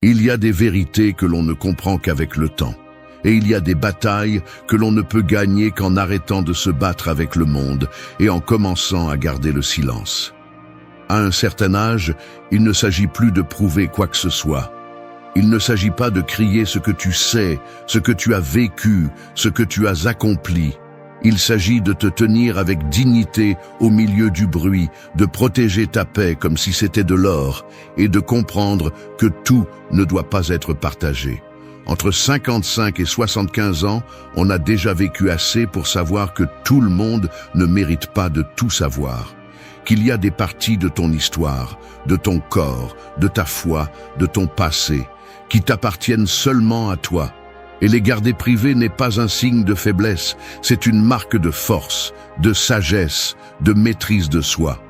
Il y a des vérités que l'on ne comprend qu'avec le temps. Et il y a des batailles que l'on ne peut gagner qu'en arrêtant de se battre avec le monde et en commençant à garder le silence. À un certain âge, il ne s'agit plus de prouver quoi que ce soit. Il ne s'agit pas de crier ce que tu sais, ce que tu as vécu, ce que tu as accompli. Il s'agit de te tenir avec dignité au milieu du bruit, de protéger ta paix comme si c'était de l'or, et de comprendre que tout ne doit pas être partagé. Entre 55 et 75 ans, on a déjà vécu assez pour savoir que tout le monde ne mérite pas de tout savoir. Qu'il y a des parties de ton histoire, de ton corps, de ta foi, de ton passé, qui t'appartiennent seulement à toi. Et les garder privés n'est pas un signe de faiblesse, c'est une marque de force, de sagesse, de maîtrise de soi.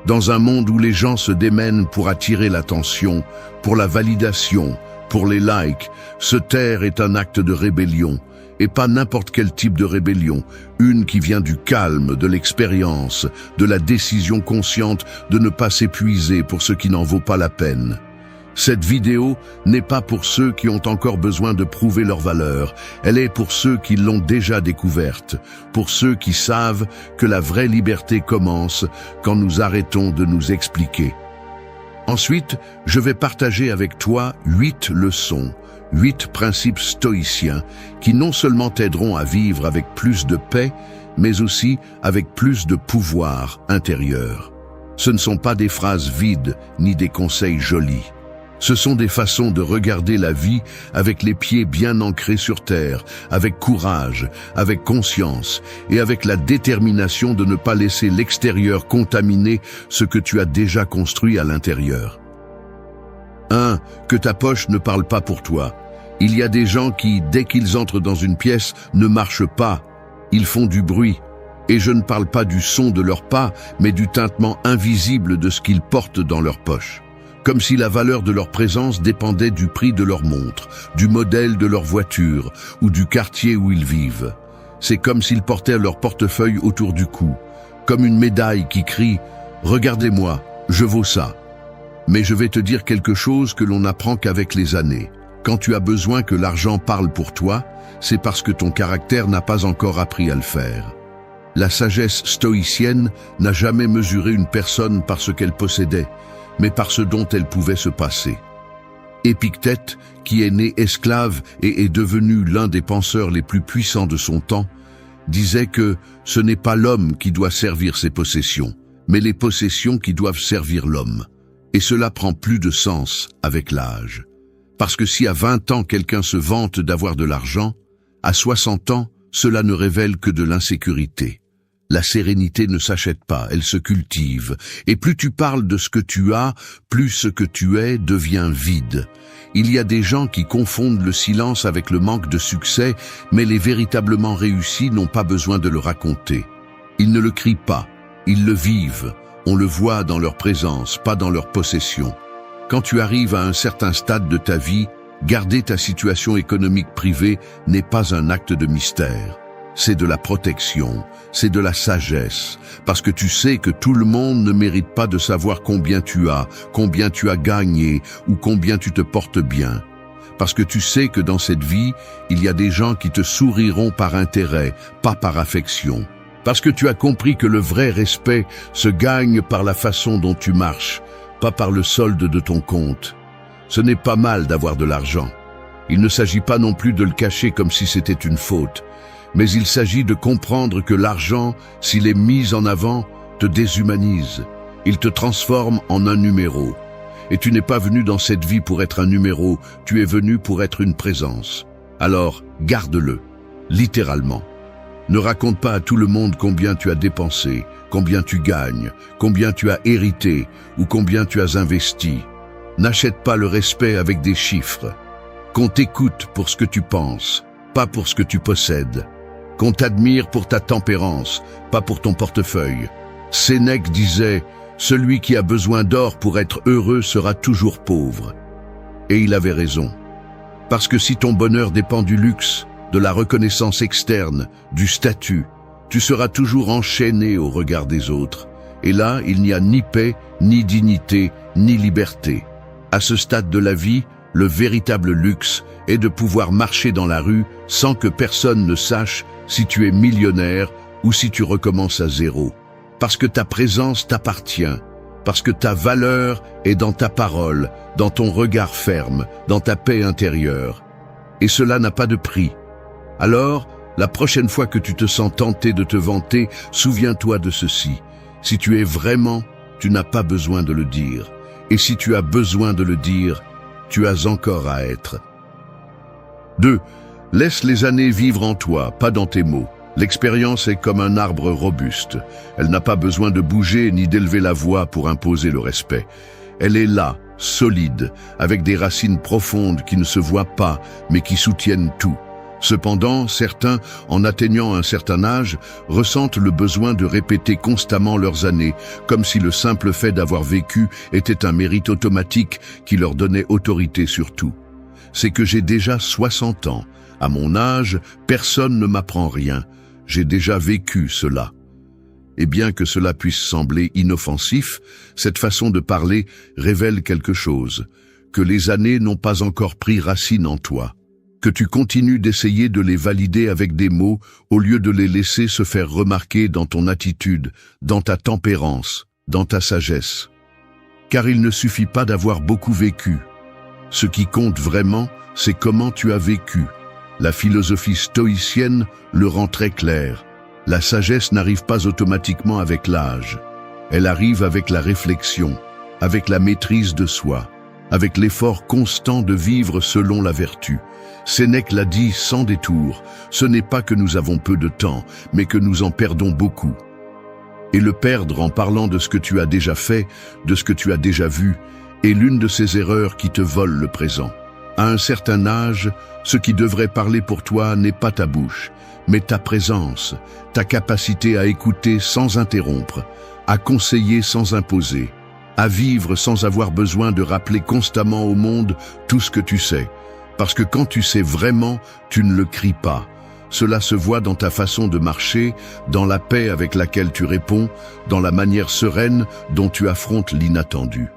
Dans un monde où les gens se démènent pour attirer l'attention, pour la validation, pour les likes, se taire est un acte de rébellion, et pas n'importe quel type de rébellion, une qui vient du calme, de l'expérience, de la décision consciente de ne pas s'épuiser pour ce qui n'en vaut pas la peine. Cette vidéo n'est pas pour ceux qui ont encore besoin de prouver leur valeur, elle est pour ceux qui l'ont déjà découverte, pour ceux qui savent que la vraie liberté commence quand nous arrêtons de nous expliquer. Ensuite, je vais partager avec toi 8 leçons, 8 principes stoïciens qui non seulement t'aideront à vivre avec plus de paix, mais aussi avec plus de pouvoir intérieur. Ce ne sont pas des phrases vides ni des conseils jolis. Ce sont des façons de regarder la vie avec les pieds bien ancrés sur terre, avec courage, avec conscience et avec la détermination de ne pas laisser l'extérieur contaminer ce que tu as déjà construit à l'intérieur. 1. Que ta poche ne parle pas pour toi. Il y a des gens qui, dès qu'ils entrent dans une pièce, ne marchent pas. Ils font du bruit. Et je ne parle pas du son de leurs pas, mais du tintement invisible de ce qu'ils portent dans leur poche. Comme si la valeur de leur présence dépendait du prix de leur montre, du modèle de leur voiture ou du quartier où ils vivent. C'est comme s'ils portaient leur portefeuille autour du cou, comme une médaille qui crie « Regardez-moi, je vaux ça ». Mais je vais te dire quelque chose que l'on n'apprend qu'avec les années. Quand tu as besoin que l'argent parle pour toi, c'est parce que ton caractère n'a pas encore appris à le faire. La sagesse stoïcienne n'a jamais mesuré une personne par ce qu'elle possédait, mais par ce dont elle pouvait se passer. Épictète, qui est né esclave et est devenu l'un des penseurs les plus puissants de son temps, disait que ce n'est pas l'homme qui doit servir ses possessions, mais les possessions qui doivent servir l'homme. Et cela prend plus de sens avec l'âge. Parce que si à 20 ans quelqu'un se vante d'avoir de l'argent, à 60 ans, cela ne révèle que de l'insécurité. La sérénité ne s'achète pas, elle se cultive. Et plus tu parles de ce que tu as, plus ce que tu es devient vide. Il y a des gens qui confondent le silence avec le manque de succès, mais les véritablement réussis n'ont pas besoin de le raconter. Ils ne le crient pas, ils le vivent. On le voit dans leur présence, pas dans leur possession. Quand tu arrives à un certain stade de ta vie, garder ta situation économique privée n'est pas un acte de mystère. C'est de la protection, c'est de la sagesse, parce que tu sais que tout le monde ne mérite pas de savoir combien tu as gagné ou combien tu te portes bien. Parce que tu sais que dans cette vie, il y a des gens qui te souriront par intérêt, pas par affection. Parce que tu as compris que le vrai respect se gagne par la façon dont tu marches, pas par le solde de ton compte. Ce n'est pas mal d'avoir de l'argent. Il ne s'agit pas non plus de le cacher comme si c'était une faute. Mais il s'agit de comprendre que l'argent, s'il est mis en avant, te déshumanise. Il te transforme en un numéro. Et tu n'es pas venu dans cette vie pour être un numéro, tu es venu pour être une présence. Alors, garde-le, littéralement. Ne raconte pas à tout le monde combien tu as dépensé, combien tu gagnes, combien tu as hérité ou combien tu as investi. N'achète pas le respect avec des chiffres. Qu'on t'écoute pour ce que tu penses, pas pour ce que tu possèdes. Qu'on t'admire pour ta tempérance, pas pour ton portefeuille. Sénèque disait « Celui qui a besoin d'or pour être heureux sera toujours pauvre ». Et il avait raison. Parce que si ton bonheur dépend du luxe, de la reconnaissance externe, du statut, tu seras toujours enchaîné au regard des autres. Et là, il n'y a ni paix, ni dignité, ni liberté. À ce stade de la vie, Le véritable luxe est de pouvoir marcher dans la rue sans que personne ne sache si tu es millionnaire ou si tu recommences à zéro. Parce que ta présence t'appartient, parce que ta valeur est dans ta parole, dans ton regard ferme, dans ta paix intérieure. Et cela n'a pas de prix. Alors, la prochaine fois que tu te sens tenté de te vanter, souviens-toi de ceci. Si tu es vraiment, tu n'as pas besoin de le dire. Et si tu as besoin de le dire, tu as encore à être. 2. Laisse les années vivre en toi, pas dans tes mots. L'expérience est comme un arbre robuste. Elle n'a pas besoin de bouger ni d'élever la voix pour imposer le respect. Elle est là, solide, avec des racines profondes qui ne se voient pas, mais qui soutiennent tout. Cependant, certains, en atteignant un certain âge, ressentent le besoin de répéter constamment leurs années, comme si le simple fait d'avoir vécu était un mérite automatique qui leur donnait autorité sur tout. C'est que j'ai déjà 60 ans. À mon âge, personne ne m'apprend rien. J'ai déjà vécu cela. Et bien que cela puisse sembler inoffensif, cette façon de parler révèle quelque chose, que les années n'ont pas encore pris racine en toi. Que tu continues d'essayer de les valider avec des mots au lieu de les laisser se faire remarquer dans ton attitude, dans ta tempérance, dans ta sagesse. Car il ne suffit pas d'avoir beaucoup vécu. Ce qui compte vraiment, c'est comment tu as vécu. La philosophie stoïcienne le rend très clair. La sagesse n'arrive pas automatiquement avec l'âge. Elle arrive avec la réflexion, avec la maîtrise de soi, avec l'effort constant de vivre selon la vertu. Sénèque l'a dit sans détour, ce n'est pas que nous avons peu de temps, mais que nous en perdons beaucoup. Et le perdre en parlant de ce que tu as déjà fait, de ce que tu as déjà vu, est l'une de ces erreurs qui te volent le présent. À un certain âge, ce qui devrait parler pour toi n'est pas ta bouche, mais ta présence, ta capacité à écouter sans interrompre, à conseiller sans imposer, à vivre sans avoir besoin de rappeler constamment au monde tout ce que tu sais. Parce que quand tu sais vraiment, tu ne le cries pas. Cela se voit dans ta façon de marcher, dans la paix avec laquelle tu réponds, dans la manière sereine dont tu affrontes l'inattendu.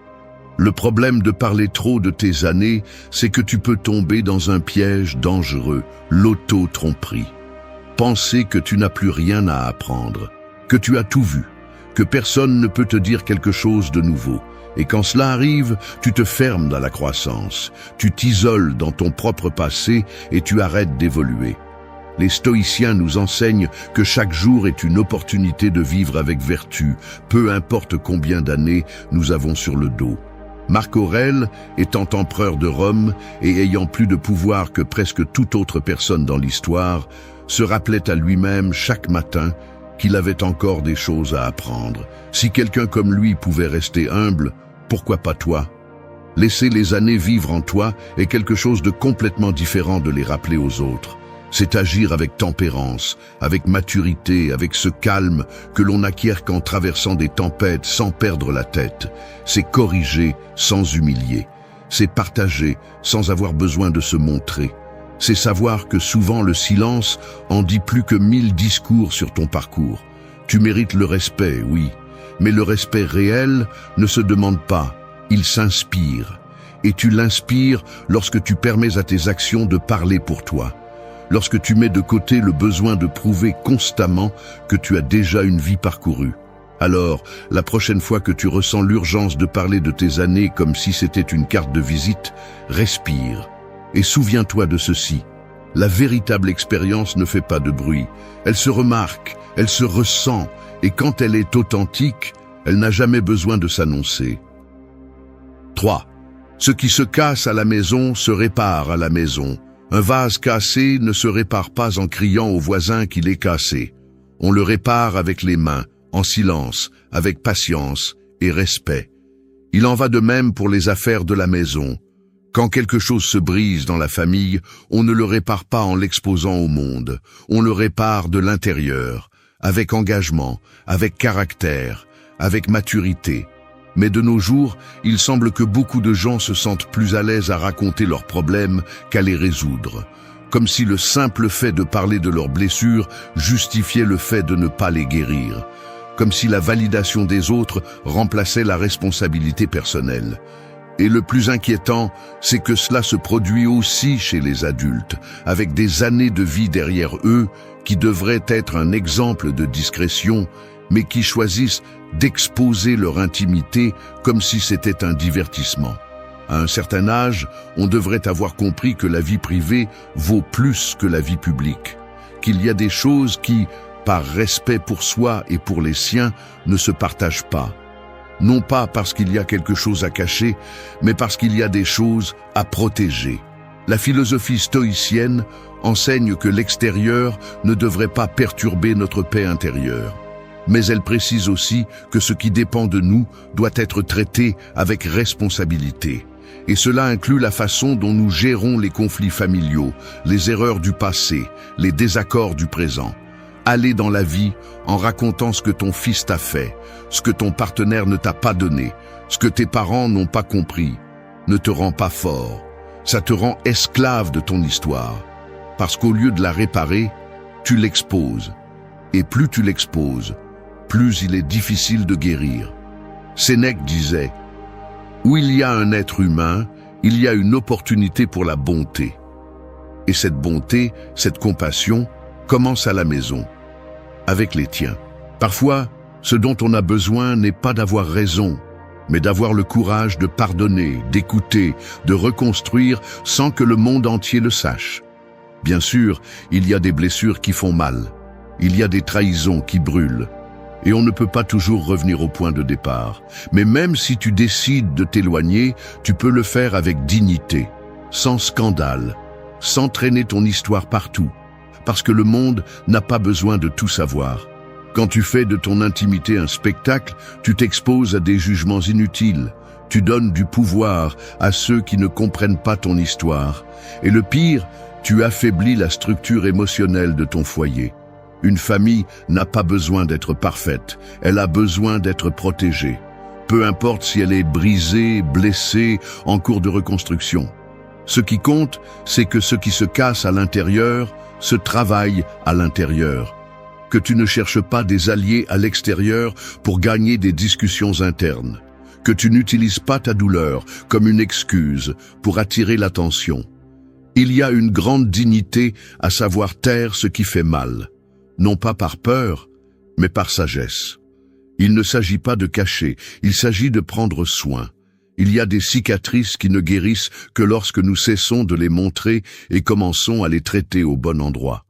Le problème de parler trop de tes années, c'est que tu peux tomber dans un piège dangereux, l'auto-tromperie. Penser que tu n'as plus rien à apprendre, que tu as tout vu, que personne ne peut te dire quelque chose de nouveau. Et quand cela arrive, tu te fermes dans la croissance, tu t'isoles dans ton propre passé et tu arrêtes d'évoluer. Les stoïciens nous enseignent que chaque jour est une opportunité de vivre avec vertu, peu importe combien d'années nous avons sur le dos. Marc Aurèle, étant empereur de Rome et ayant plus de pouvoir que presque toute autre personne dans l'histoire, se rappelait à lui-même chaque matin qu'il avait encore des choses à apprendre. Si quelqu'un comme lui pouvait rester humble, pourquoi pas toi? Laisser les années vivre en toi est quelque chose de complètement différent de les rappeler aux autres. C'est agir avec tempérance, avec maturité, avec ce calme que l'on n'acquiert qu'en traversant des tempêtes sans perdre la tête. C'est corriger sans humilier. C'est partager sans avoir besoin de se montrer. C'est savoir que souvent le silence en dit plus que 1000 discours sur ton parcours. Tu mérites le respect, oui, mais le respect réel ne se demande pas, il s'inspire. Et tu l'inspires lorsque tu permets à tes actions de parler pour toi. Lorsque tu mets de côté le besoin de prouver constamment que tu as déjà une vie parcourue. Alors, la prochaine fois que tu ressens l'urgence de parler de tes années comme si c'était une carte de visite, respire. Et souviens-toi de ceci. La véritable expérience ne fait pas de bruit. Elle se remarque, elle se ressent, et quand elle est authentique, elle n'a jamais besoin de s'annoncer. 3. Ce qui se casse à la maison se répare à la maison. Un vase cassé ne se répare pas en criant au voisin qu'il est cassé. On le répare avec les mains, en silence, avec patience et respect. Il en va de même pour les affaires de la maison. Quand quelque chose se brise dans la famille, on ne le répare pas en l'exposant au monde. On le répare de l'intérieur, avec engagement, avec caractère, avec maturité. Mais de nos jours, il semble que beaucoup de gens se sentent plus à l'aise à raconter leurs problèmes qu'à les résoudre. Comme si le simple fait de parler de leurs blessures justifiait le fait de ne pas les guérir. Comme si la validation des autres remplaçait la responsabilité personnelle. Et le plus inquiétant, c'est que cela se produit aussi chez les adultes, avec des années de vie derrière eux, qui devraient être un exemple de discrétion, mais qui choisissent d'exposer leur intimité comme si c'était un divertissement. À un certain âge, on devrait avoir compris que la vie privée vaut plus que la vie publique, qu'il y a des choses qui, par respect pour soi et pour les siens, ne se partagent pas. Non pas parce qu'il y a quelque chose à cacher, mais parce qu'il y a des choses à protéger. La philosophie stoïcienne enseigne que l'extérieur ne devrait pas perturber notre paix intérieure. Mais elle précise aussi que ce qui dépend de nous doit être traité avec responsabilité. Et cela inclut la façon dont nous gérons les conflits familiaux, les erreurs du passé, les désaccords du présent. Aller dans la vie en racontant ce que ton fils t'a fait, ce que ton partenaire ne t'a pas donné, ce que tes parents n'ont pas compris, ne te rend pas fort. Ça te rend esclave de ton histoire. Parce qu'au lieu de la réparer, tu l'exposes. Et plus tu l'exposes, plus il est difficile de guérir. Sénèque disait « Où il y a un être humain, il y a une opportunité pour la bonté. Et cette bonté, cette compassion, commence à la maison, avec les tiens. Parfois, ce dont on a besoin n'est pas d'avoir raison, mais d'avoir le courage de pardonner, d'écouter, de reconstruire sans que le monde entier le sache. Bien sûr, il y a des blessures qui font mal, il y a des trahisons qui brûlent, et on ne peut pas toujours revenir au point de départ. Mais même si tu décides de t'éloigner, tu peux le faire avec dignité, sans scandale, sans traîner ton histoire partout. Parce que le monde n'a pas besoin de tout savoir. Quand tu fais de ton intimité un spectacle, tu t'exposes à des jugements inutiles. Tu donnes du pouvoir à ceux qui ne comprennent pas ton histoire. Et le pire, tu affaiblis la structure émotionnelle de ton foyer. Une famille n'a pas besoin d'être parfaite, elle a besoin d'être protégée. Peu importe si elle est brisée, blessée, en cours de reconstruction. Ce qui compte, c'est que ce qui se casse à l'intérieur se travaille à l'intérieur. Que tu ne cherches pas des alliés à l'extérieur pour gagner des discussions internes. Que tu n'utilises pas ta douleur comme une excuse pour attirer l'attention. Il y a une grande dignité à savoir taire ce qui fait mal. Non pas par peur, mais par sagesse. Il ne s'agit pas de cacher, il s'agit de prendre soin. Il y a des cicatrices qui ne guérissent que lorsque nous cessons de les montrer et commençons à les traiter au bon endroit.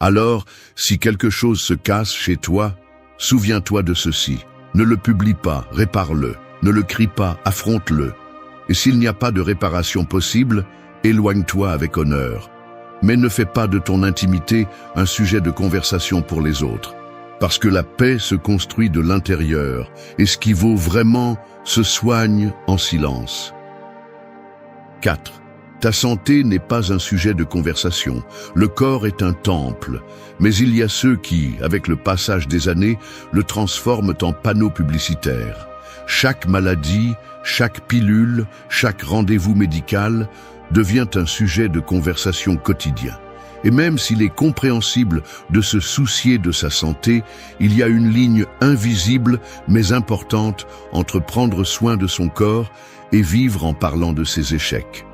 Alors, si quelque chose se casse chez toi, souviens-toi de ceci. Ne le publie pas, répare-le. Ne le crie pas, affronte-le. Et s'il n'y a pas de réparation possible, éloigne-toi avec honneur. Mais ne fais pas de ton intimité un sujet de conversation pour les autres. Parce que la paix se construit de l'intérieur, et ce qui vaut vraiment se soigne en silence. 4. Ta santé n'est pas un sujet de conversation. Le corps est un temple, mais il y a ceux qui, avec le passage des années, le transforment en panneau publicitaire. Chaque maladie, chaque pilule, chaque rendez-vous médical devient un sujet de conversation quotidien. Et même s'il est compréhensible de se soucier de sa santé, il y a une ligne invisible mais importante entre prendre soin de son corps et vivre en parlant de ses échecs.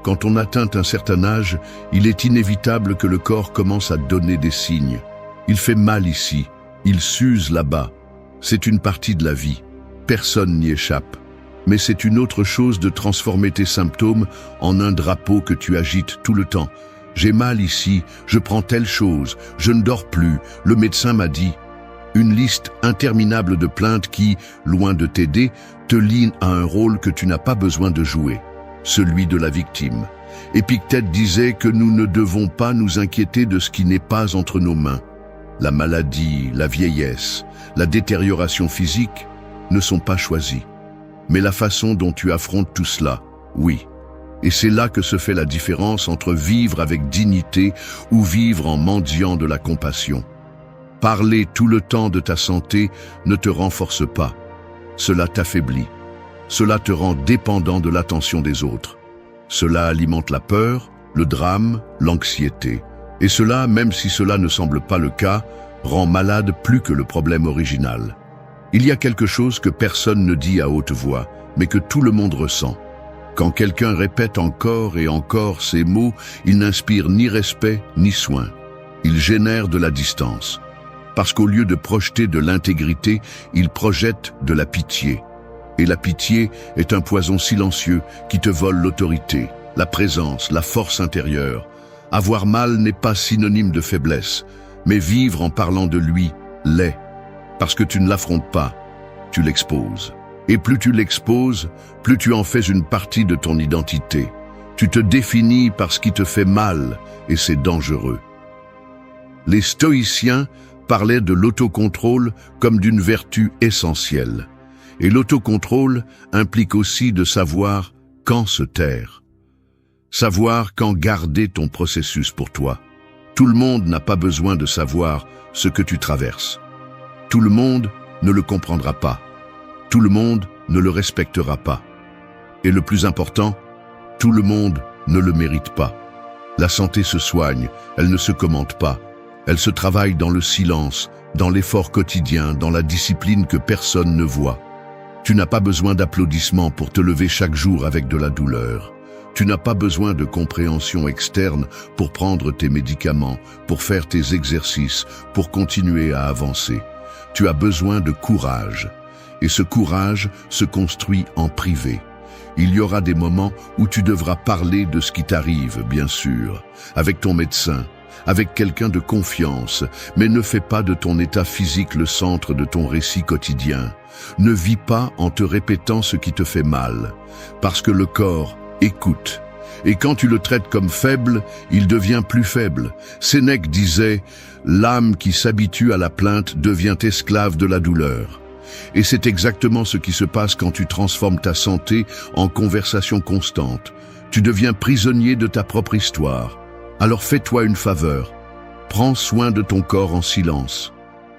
Quand on atteint un certain âge, il est inévitable que le corps commence à donner des signes. Il fait mal ici, il s'use là-bas. C'est une partie de la vie. Personne n'y échappe. Mais c'est une autre chose de transformer tes symptômes en un drapeau que tu agites tout le temps. J'ai mal ici, je prends telle chose, je ne dors plus, le médecin m'a dit. Une liste interminable de plaintes qui, loin de t'aider, te lie à un rôle que tu n'as pas besoin de jouer, celui de la victime. Épictète disait que nous ne devons pas nous inquiéter de ce qui n'est pas entre nos mains. La maladie, la vieillesse, la détérioration physique ne sont pas choisis. Mais la façon dont tu affrontes tout cela, oui. Et c'est là que se fait la différence entre vivre avec dignité ou vivre en mendiant de la compassion. Parler tout le temps de ta santé ne te renforce pas. Cela t'affaiblit. Cela te rend dépendant de l'attention des autres. Cela alimente la peur, le drame, l'anxiété. Et cela, même si cela ne semble pas le cas, rend malade plus que le problème original. Il y a quelque chose que personne ne dit à haute voix, mais que tout le monde ressent. Quand quelqu'un répète encore et encore ces mots, il n'inspire ni respect ni soin. Il génère de la distance. Parce qu'au lieu de projeter de l'intégrité, il projette de la pitié. Et la pitié est un poison silencieux qui te vole l'autorité, la présence, la force intérieure. Avoir mal n'est pas synonyme de faiblesse, mais vivre en parlant de lui l'est. Parce que tu ne l'affrontes pas, tu l'exposes. Et plus tu l'exposes, plus tu en fais une partie de ton identité. Tu te définis par ce qui te fait mal, et c'est dangereux. Les stoïciens parlaient de l'autocontrôle comme d'une vertu essentielle. Et l'autocontrôle implique aussi de savoir quand se taire. Savoir quand garder ton processus pour toi. Tout le monde n'a pas besoin de savoir ce que tu traverses. Tout le monde ne le comprendra pas. Tout le monde ne le respectera pas. Et le plus important, tout le monde ne le mérite pas. La santé se soigne, elle ne se commente pas. Elle se travaille dans le silence, dans l'effort quotidien, dans la discipline que personne ne voit. Tu n'as pas besoin d'applaudissements pour te lever chaque jour avec de la douleur. Tu n'as pas besoin de compréhension externe pour prendre tes médicaments, pour faire tes exercices, pour continuer à avancer. Tu as besoin de courage. Et ce courage se construit en privé. Il y aura des moments où tu devras parler de ce qui t'arrive, bien sûr, avec ton médecin, avec quelqu'un de confiance, mais ne fais pas de ton état physique le centre de ton récit quotidien. Ne vis pas en te répétant ce qui te fait mal, parce que le corps écoute. Et quand tu le traites comme faible, il devient plus faible. Sénèque disait « L'âme qui s'habitue à la plainte devient esclave de la douleur ». Et c'est exactement ce qui se passe quand tu transformes ta santé en conversation constante. Tu deviens prisonnier de ta propre histoire. Alors fais-toi une faveur. Prends soin de ton corps en silence.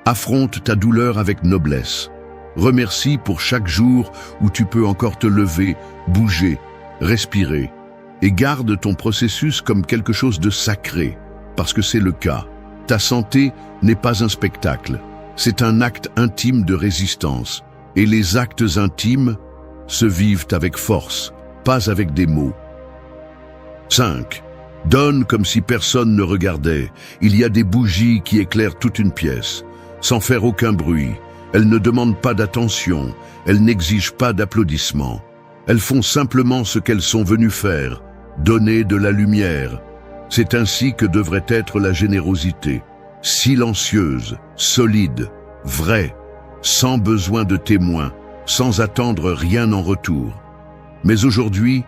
Affronte ta douleur avec noblesse. Remercie pour chaque jour où tu peux encore te lever, bouger, respirer. Et garde ton processus comme quelque chose de sacré, parce que c'est le cas. Ta santé n'est pas un spectacle. C'est un acte intime de résistance. Et les actes intimes se vivent avec force, pas avec des mots. 5. Donne comme si personne ne regardait. Il y a des bougies qui éclairent toute une pièce, sans faire aucun bruit. Elles ne demandent pas d'attention, elles n'exigent pas d'applaudissements. Elles font simplement ce qu'elles sont venues faire, donner de la lumière. C'est ainsi que devrait être la générosité. Silencieuse, solide, vraie, sans besoin de témoins, sans attendre rien en retour. Mais aujourd'hui,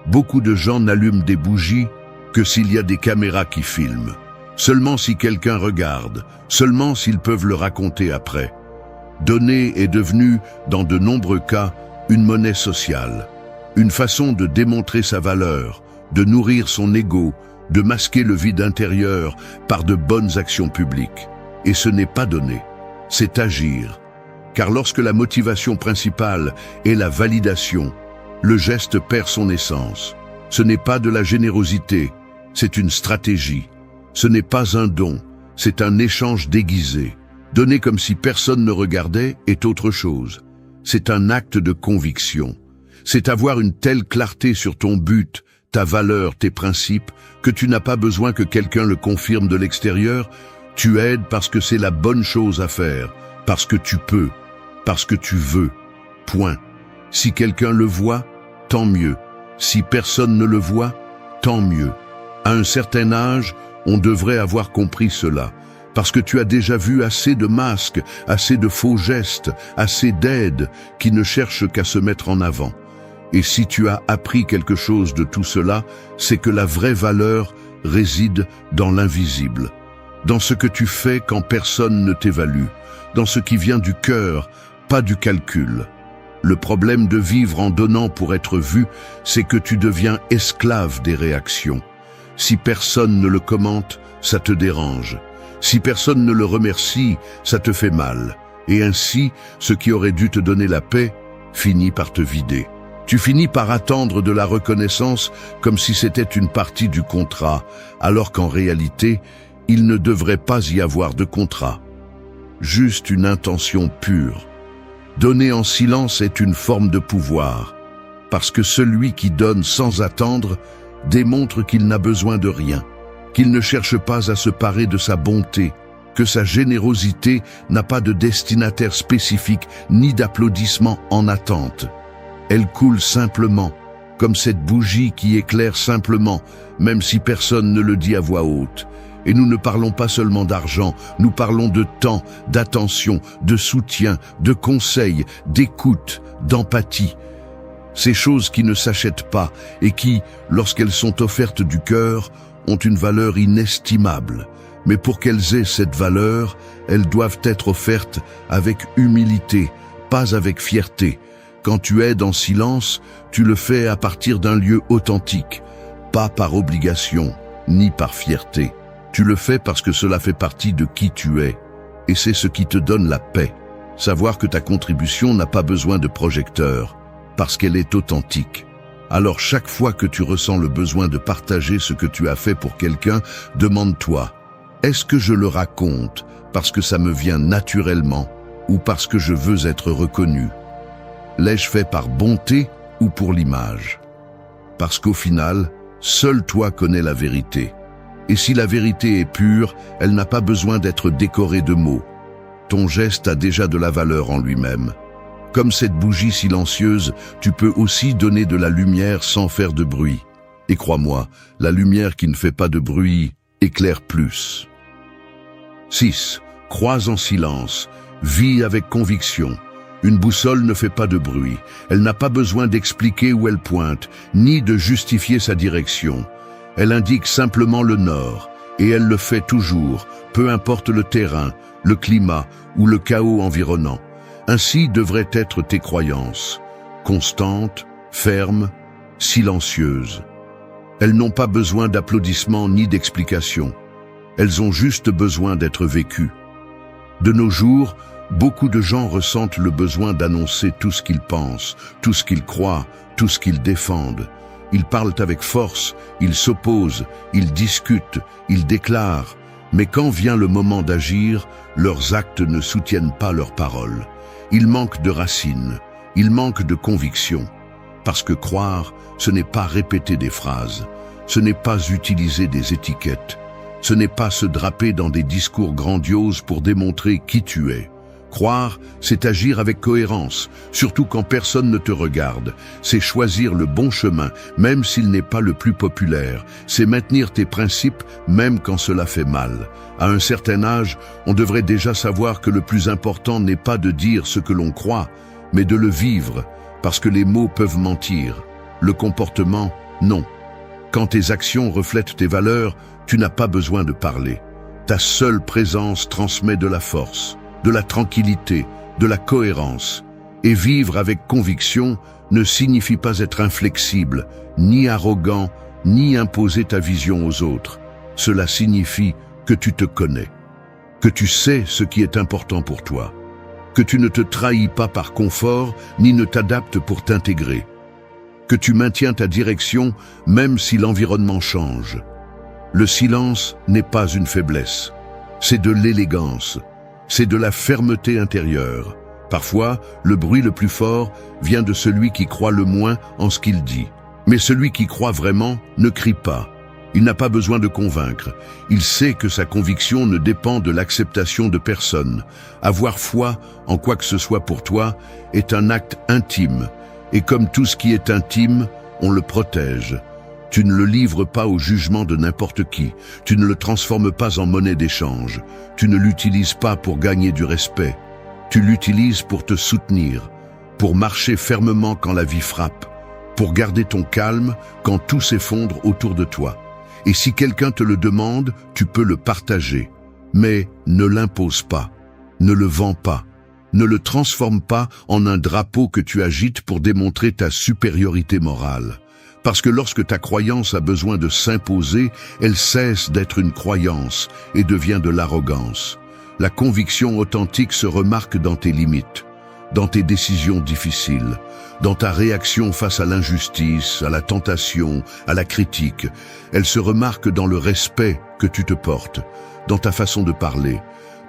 beaucoup de gens n'allument des bougies que s'il y a des caméras qui filment. Seulement si quelqu'un regarde, seulement s'ils peuvent le raconter après. Donner est devenu, dans de nombreux cas, une monnaie sociale. Une façon de démontrer sa valeur, de nourrir son ego, de masquer le vide intérieur par de bonnes actions publiques. Et ce n'est pas donner, c'est agir. Car lorsque la motivation principale est la validation, le geste perd son essence. Ce n'est pas de la générosité, c'est une stratégie. Ce n'est pas un don, c'est un échange déguisé. Donner comme si personne ne regardait est autre chose. C'est un acte de conviction. C'est avoir une telle clarté sur ton but, ta valeur, tes principes, que tu n'as pas besoin que quelqu'un le confirme de l'extérieur. Tu aides parce que c'est la bonne chose à faire, parce que tu peux, parce que tu veux. Point. Si quelqu'un le voit, tant mieux. Si personne ne le voit, tant mieux. À un certain âge, on devrait avoir compris cela, parce que tu as déjà vu assez de masques, assez de faux gestes, assez d'aides qui ne cherchent qu'à se mettre en avant. Et si tu as appris quelque chose de tout cela, c'est que la vraie valeur réside dans l'invisible, dans ce que tu fais quand personne ne t'évalue, dans ce qui vient du cœur, pas du calcul. Le problème de vivre en donnant pour être vu, c'est que tu deviens esclave des réactions. Si personne ne le commente, ça te dérange. Si personne ne le remercie, ça te fait mal. Et ainsi, ce qui aurait dû te donner la paix finit par te vider. Tu finis par attendre de la reconnaissance comme si c'était une partie du contrat, alors qu'en réalité, il ne devrait pas y avoir de contrat. Juste une intention pure. Donner en silence est une forme de pouvoir. parce que celui qui donne sans attendre démontre qu'il n'a besoin de rien, qu'il ne cherche pas à se parer de sa bonté, que sa générosité n'a pas de destinataire spécifique ni d'applaudissements en attente. Elle coule simplement, comme cette bougie qui éclaire simplement, même si personne ne le dit à voix haute. Et nous ne parlons pas seulement d'argent, nous parlons de temps, d'attention, de soutien, de conseil, d'écoute, d'empathie. Ces choses qui ne s'achètent pas et qui, lorsqu'elles sont offertes du cœur, ont une valeur inestimable. Mais pour qu'elles aient cette valeur, elles doivent être offertes avec humilité, pas avec fierté. Quand tu aides en silence, tu le fais à partir d'un lieu authentique, pas par obligation, ni par fierté. Tu le fais parce que cela fait partie de qui tu es. Et c'est ce qui te donne la paix. Savoir que ta contribution n'a pas besoin de projecteur, parce qu'elle est authentique. Alors chaque fois que tu ressens le besoin de partager ce que tu as fait pour quelqu'un, demande-toi, est-ce que je le raconte parce que ça me vient naturellement ou parce que je veux être reconnu? L'ai-je fait par bonté ou pour l'image? Parce qu'au final, seul toi connais la vérité. Et si la vérité est pure, elle n'a pas besoin d'être décorée de mots. Ton geste a déjà de la valeur en lui-même. Comme cette bougie silencieuse, tu peux aussi donner de la lumière sans faire de bruit. Et crois-moi, la lumière qui ne fait pas de bruit éclaire plus. 6. Crois en silence. Vis avec conviction. Une boussole ne fait pas de bruit. Elle n'a pas besoin d'expliquer où elle pointe, ni de justifier sa direction. Elle indique simplement le nord, et elle le fait toujours, peu importe le terrain, le climat ou le chaos environnant. Ainsi devraient être tes croyances, constantes, fermes, silencieuses. Elles n'ont pas besoin d'applaudissements ni d'explications. Elles ont juste besoin d'être vécues. De nos jours, beaucoup de gens ressentent le besoin d'annoncer tout ce qu'ils pensent, tout ce qu'ils croient, tout ce qu'ils défendent. Ils parlent avec force, ils s'opposent, ils discutent, ils déclarent. Mais quand vient le moment d'agir, leurs actes ne soutiennent pas leurs paroles. Ils manquent de racines, ils manquent de conviction. Parce que croire, ce n'est pas répéter des phrases, ce n'est pas utiliser des étiquettes, ce n'est pas se draper dans des discours grandioses pour démontrer qui tu es. Croire, c'est agir avec cohérence, surtout quand personne ne te regarde. C'est choisir le bon chemin, même s'il n'est pas le plus populaire. C'est maintenir tes principes, même quand cela fait mal. À un certain âge, on devrait déjà savoir que le plus important n'est pas de dire ce que l'on croit, mais de le vivre, parce que les mots peuvent mentir. Le comportement, non. Quand tes actions reflètent tes valeurs, tu n'as pas besoin de parler. Ta seule présence transmet de la force, de la tranquillité, de la cohérence. Et vivre avec conviction ne signifie pas être inflexible, ni arrogant, ni imposer ta vision aux autres. Cela signifie que tu te connais, que tu sais ce qui est important pour toi, que tu ne te trahis pas par confort, ni ne t'adaptes pour t'intégrer, que tu maintiens ta direction même si l'environnement change. Le silence n'est pas une faiblesse, c'est de l'élégance. C'est de la fermeté intérieure. Parfois, le bruit le plus fort vient de celui qui croit le moins en ce qu'il dit. Mais celui qui croit vraiment ne crie pas. Il n'a pas besoin de convaincre. Il sait que sa conviction ne dépend de l'acceptation de personne. Avoir foi en quoi que ce soit pour toi est un acte intime. Et comme tout ce qui est intime, on le protège. Tu ne le livres pas au jugement de n'importe qui. Tu ne le transformes pas en monnaie d'échange. Tu ne l'utilises pas pour gagner du respect. Tu l'utilises pour te soutenir, pour marcher fermement quand la vie frappe, pour garder ton calme quand tout s'effondre autour de toi. Et si quelqu'un te le demande, tu peux le partager. Mais ne l'impose pas, ne le vends pas, ne le transforme pas en un drapeau que tu agites pour démontrer ta supériorité morale. Parce que lorsque ta croyance a besoin de s'imposer, elle cesse d'être une croyance et devient de l'arrogance. La conviction authentique se remarque dans tes limites, dans tes décisions difficiles, dans ta réaction face à l'injustice, à la tentation, à la critique. Elle se remarque dans le respect que tu te portes, dans ta façon de parler,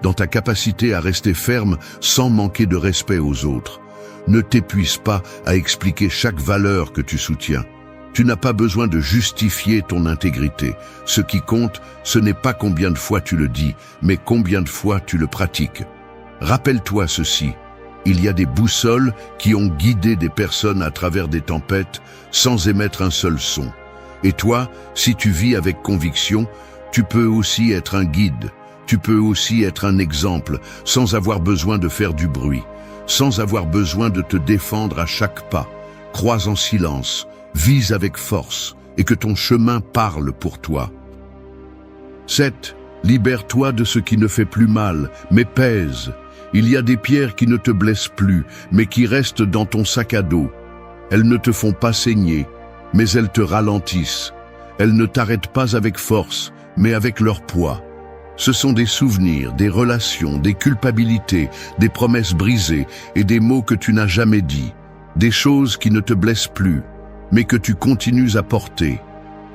dans ta capacité à rester ferme sans manquer de respect aux autres. Ne t'épuise pas à expliquer chaque valeur que tu soutiens. Tu n'as pas besoin de justifier ton intégrité. Ce qui compte, ce n'est pas combien de fois tu le dis, mais combien de fois tu le pratiques. Rappelle-toi ceci. Il y a des boussoles qui ont guidé des personnes à travers des tempêtes sans émettre un seul son. Et toi, si tu vis avec conviction, tu peux aussi être un guide. Tu peux aussi être un exemple sans avoir besoin de faire du bruit, sans avoir besoin de te défendre à chaque pas. Crois en silence, vise avec force et que ton chemin parle pour toi. 7. Libère-toi de ce qui ne fait plus mal, mais pèse. Il y a des pierres qui ne te blessent plus, mais qui restent dans ton sac à dos. Elles ne te font pas saigner, mais elles te ralentissent. Elles ne t'arrêtent pas avec force, mais avec leur poids. Ce sont des souvenirs, des relations, des culpabilités, des promesses brisées et des mots que tu n'as jamais dits. Des choses qui ne te blessent plus, mais que tu continues à porter.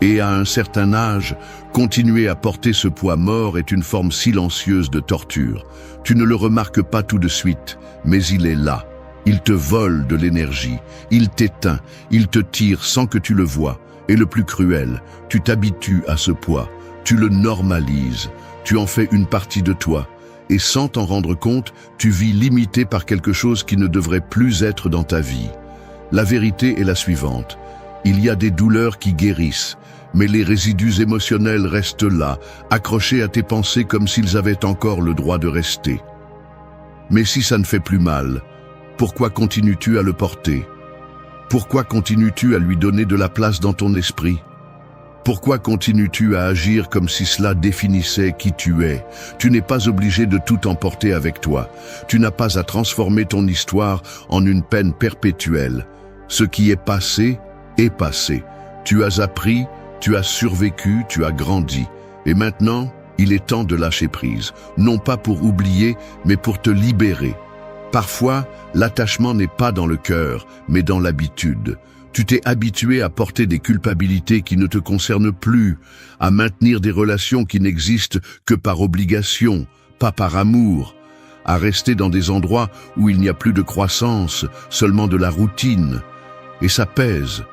Et à un certain âge, continuer à porter ce poids mort est une forme silencieuse de torture. Tu ne le remarques pas tout de suite, mais il est là. Il te vole de l'énergie, il t'éteint, il te tire sans que tu le vois. Et le plus cruel, tu t'habitues à ce poids, tu le normalises, tu en fais une partie de toi. Et sans t'en rendre compte, tu vis limité par quelque chose qui ne devrait plus être dans ta vie. La vérité est la suivante. Il y a des douleurs qui guérissent, mais les résidus émotionnels restent là, accrochés à tes pensées comme s'ils avaient encore le droit de rester. Mais si ça ne fait plus mal, pourquoi continues-tu à le porter? Pourquoi continues-tu à lui donner de la place dans ton esprit? Pourquoi continues-tu à agir comme si cela définissait qui tu es? Tu n'es pas obligé de tout emporter avec toi. Tu n'as pas à transformer ton histoire en une peine perpétuelle. Ce qui est passé est passé. Tu as appris, tu as survécu, tu as grandi. Et maintenant, il est temps de lâcher prise. Non pas pour oublier, mais pour te libérer. Parfois, l'attachement n'est pas dans le cœur, mais dans l'habitude. Tu t'es habitué à porter des culpabilités qui ne te concernent plus, à maintenir des relations qui n'existent que par obligation, pas par amour, à rester dans des endroits où il n'y a plus de croissance, seulement de la routine. Et ça pèse.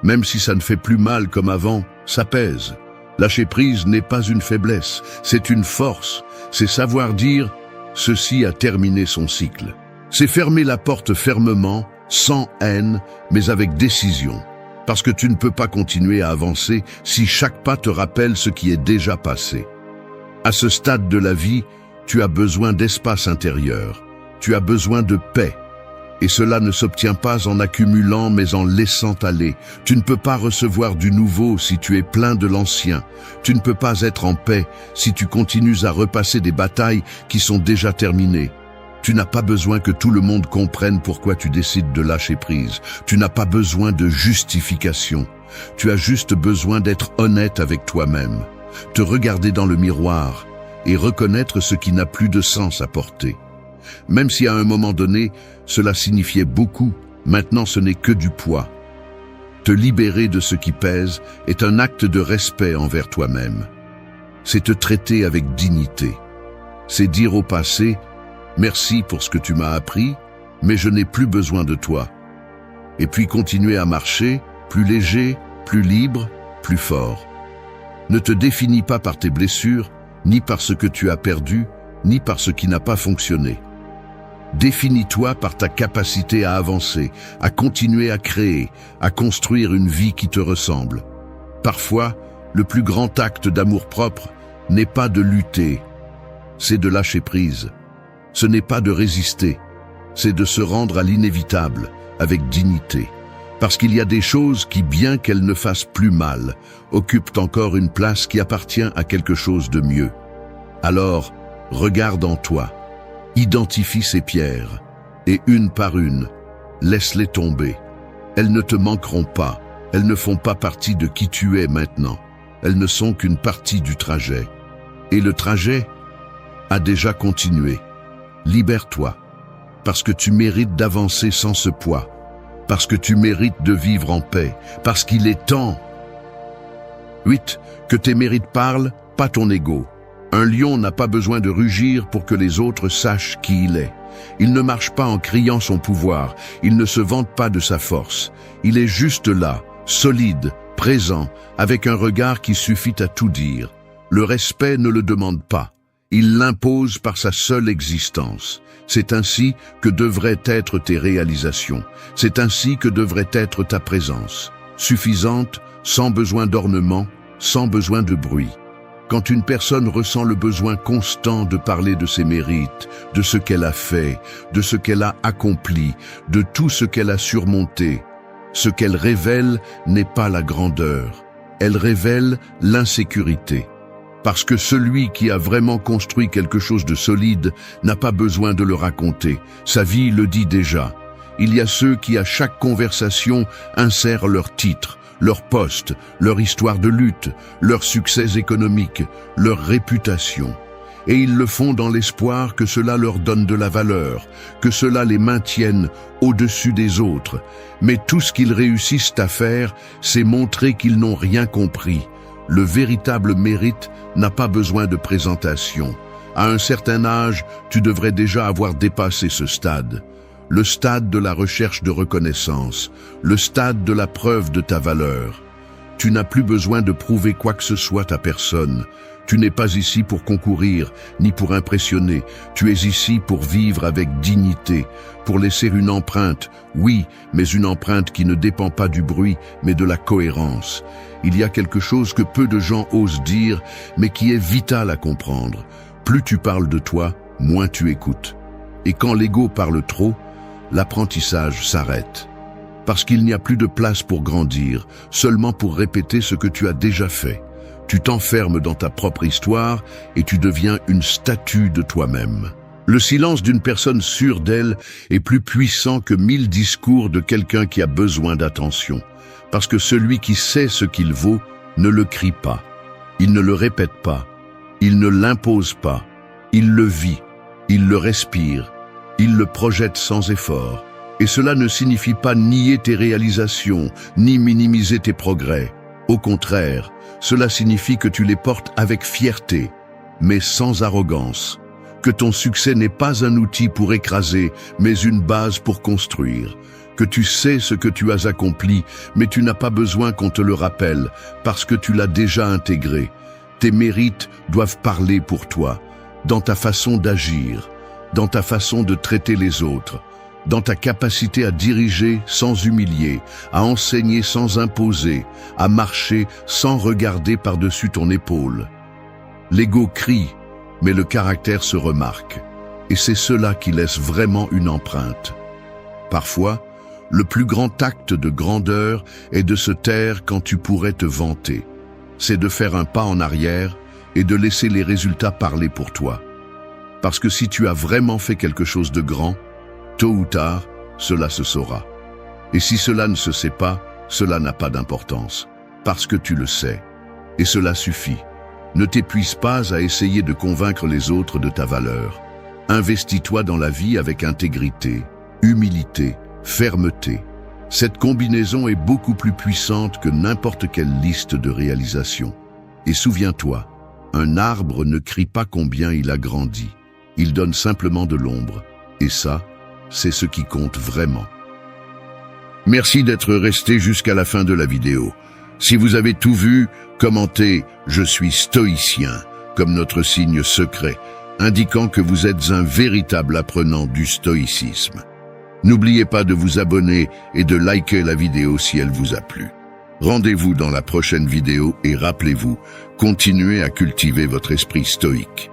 Même si ça ne fait plus mal comme avant, ça pèse. Lâcher prise n'est pas une faiblesse, c'est une force. C'est savoir dire « ceci a terminé son cycle ». C'est fermer la porte fermement, sans haine, mais avec décision. Parce que tu ne peux pas continuer à avancer si chaque pas te rappelle ce qui est déjà passé. À ce stade de la vie, tu as besoin d'espace intérieur. Tu as besoin de paix. Et cela ne s'obtient pas en accumulant, mais en laissant aller. Tu ne peux pas recevoir du nouveau si tu es plein de l'ancien. Tu ne peux pas être en paix si tu continues à repasser des batailles qui sont déjà terminées. Tu n'as pas besoin que tout le monde comprenne pourquoi tu décides de lâcher prise. Tu n'as pas besoin de justification. Tu as juste besoin d'être honnête avec toi-même, te regarder dans le miroir et reconnaître ce qui n'a plus de sens à porter. Même si à un moment donné, cela signifiait beaucoup, maintenant ce n'est que du poids. Te libérer de ce qui pèse est un acte de respect envers toi-même. C'est te traiter avec dignité. C'est dire au passé « Merci pour ce que tu m'as appris, mais je n'ai plus besoin de toi. » Et puis continuer à marcher, plus léger, plus libre, plus fort. Ne te définis pas par tes blessures, ni par ce que tu as perdu, ni par ce qui n'a pas fonctionné. Définis-toi par ta capacité à avancer, à continuer à créer, à construire une vie qui te ressemble. Parfois, le plus grand acte d'amour-propre n'est pas de lutter, c'est de lâcher prise. Ce n'est pas de résister, c'est de se rendre à l'inévitable, avec dignité. Parce qu'il y a des choses qui, bien qu'elles ne fassent plus mal, occupent encore une place qui appartient à quelque chose de mieux. Alors, regarde en toi, identifie ces pierres, et une par une, laisse-les tomber. Elles ne te manqueront pas, elles ne font pas partie de qui tu es maintenant. Elles ne sont qu'une partie du trajet. Et le trajet a déjà continué. Libère-toi, parce que tu mérites d'avancer sans ce poids, parce que tu mérites de vivre en paix, parce qu'il est temps. 8. Que tes mérites parlent, pas ton ego. Un lion n'a pas besoin de rugir pour que les autres sachent qui il est. Il ne marche pas en criant son pouvoir, il ne se vante pas de sa force. Il est juste là, solide, présent, avec un regard qui suffit à tout dire. Le respect ne le demande pas, il l'impose par sa seule existence. C'est ainsi que devraient être tes réalisations, c'est ainsi que devrait être ta présence, suffisante, sans besoin d'ornement, sans besoin de bruit. Quand une personne ressent le besoin constant de parler de ses mérites, de ce qu'elle a fait, de ce qu'elle a accompli, de tout ce qu'elle a surmonté, ce qu'elle révèle n'est pas la grandeur, elle révèle l'insécurité. Parce que celui qui a vraiment construit quelque chose de solide n'a pas besoin de le raconter, sa vie le dit déjà. Il y a ceux qui à chaque conversation insèrent leur titre, leur poste, leur histoire de lutte, leur succès économique, leur réputation. Et ils le font dans l'espoir que cela leur donne de la valeur, que cela les maintienne au-dessus des autres. Mais tout ce qu'ils réussissent à faire, c'est montrer qu'ils n'ont rien compris. Le véritable mérite n'a pas besoin de présentation. À un certain âge, tu devrais déjà avoir dépassé ce stade. Le stade de la recherche de reconnaissance, le stade de la preuve de ta valeur. Tu n'as plus besoin de prouver quoi que ce soit à personne. Tu n'es pas ici pour concourir, ni pour impressionner. Tu es ici pour vivre avec dignité, pour laisser une empreinte, oui, mais une empreinte qui ne dépend pas du bruit, mais de la cohérence. Il y a quelque chose que peu de gens osent dire, mais qui est vital à comprendre. Plus tu parles de toi, moins tu écoutes. Et quand l'ego parle trop, l'apprentissage s'arrête. Parce qu'il n'y a plus de place pour grandir, seulement pour répéter ce que tu as déjà fait. Tu t'enfermes dans ta propre histoire et tu deviens une statue de toi-même. Le silence d'une personne sûre d'elle est plus puissant que 1000 discours de quelqu'un qui a besoin d'attention. Parce que celui qui sait ce qu'il vaut ne le crie pas. Il ne le répète pas. Il ne l'impose pas. Il le vit. Il le respire. Il le projette sans effort. Et cela ne signifie pas nier tes réalisations, ni minimiser tes progrès. Au contraire, cela signifie que tu les portes avec fierté, mais sans arrogance. Que ton succès n'est pas un outil pour écraser, mais une base pour construire. Que tu sais ce que tu as accompli, mais tu n'as pas besoin qu'on te le rappelle, parce que tu l'as déjà intégré. Tes mérites doivent parler pour toi, dans ta façon d'agir, dans ta façon de traiter les autres, dans ta capacité à diriger sans humilier, à enseigner sans imposer, à marcher sans regarder par-dessus ton épaule. L'ego crie, mais le caractère se remarque, et c'est cela qui laisse vraiment une empreinte. Parfois, le plus grand acte de grandeur est de se taire quand tu pourrais te vanter. C'est de faire un pas en arrière et de laisser les résultats parler pour toi. Parce que si tu as vraiment fait quelque chose de grand, tôt ou tard, cela se saura. Et si cela ne se sait pas, cela n'a pas d'importance, parce que tu le sais. Et cela suffit. Ne t'épuise pas à essayer de convaincre les autres de ta valeur. Investis-toi dans la vie avec intégrité, humilité, fermeté. Cette combinaison est beaucoup plus puissante que n'importe quelle liste de réalisations. Et souviens-toi, un arbre ne crie pas combien il a grandi. Il donne simplement de l'ombre. Et ça, c'est ce qui compte vraiment. Merci d'être resté jusqu'à la fin de la vidéo. Si vous avez tout vu, commentez « Je suis stoïcien » comme notre signe secret, indiquant que vous êtes un véritable apprenant du stoïcisme. N'oubliez pas de vous abonner et de liker la vidéo si elle vous a plu. Rendez-vous dans la prochaine vidéo et rappelez-vous, continuez à cultiver votre esprit stoïque.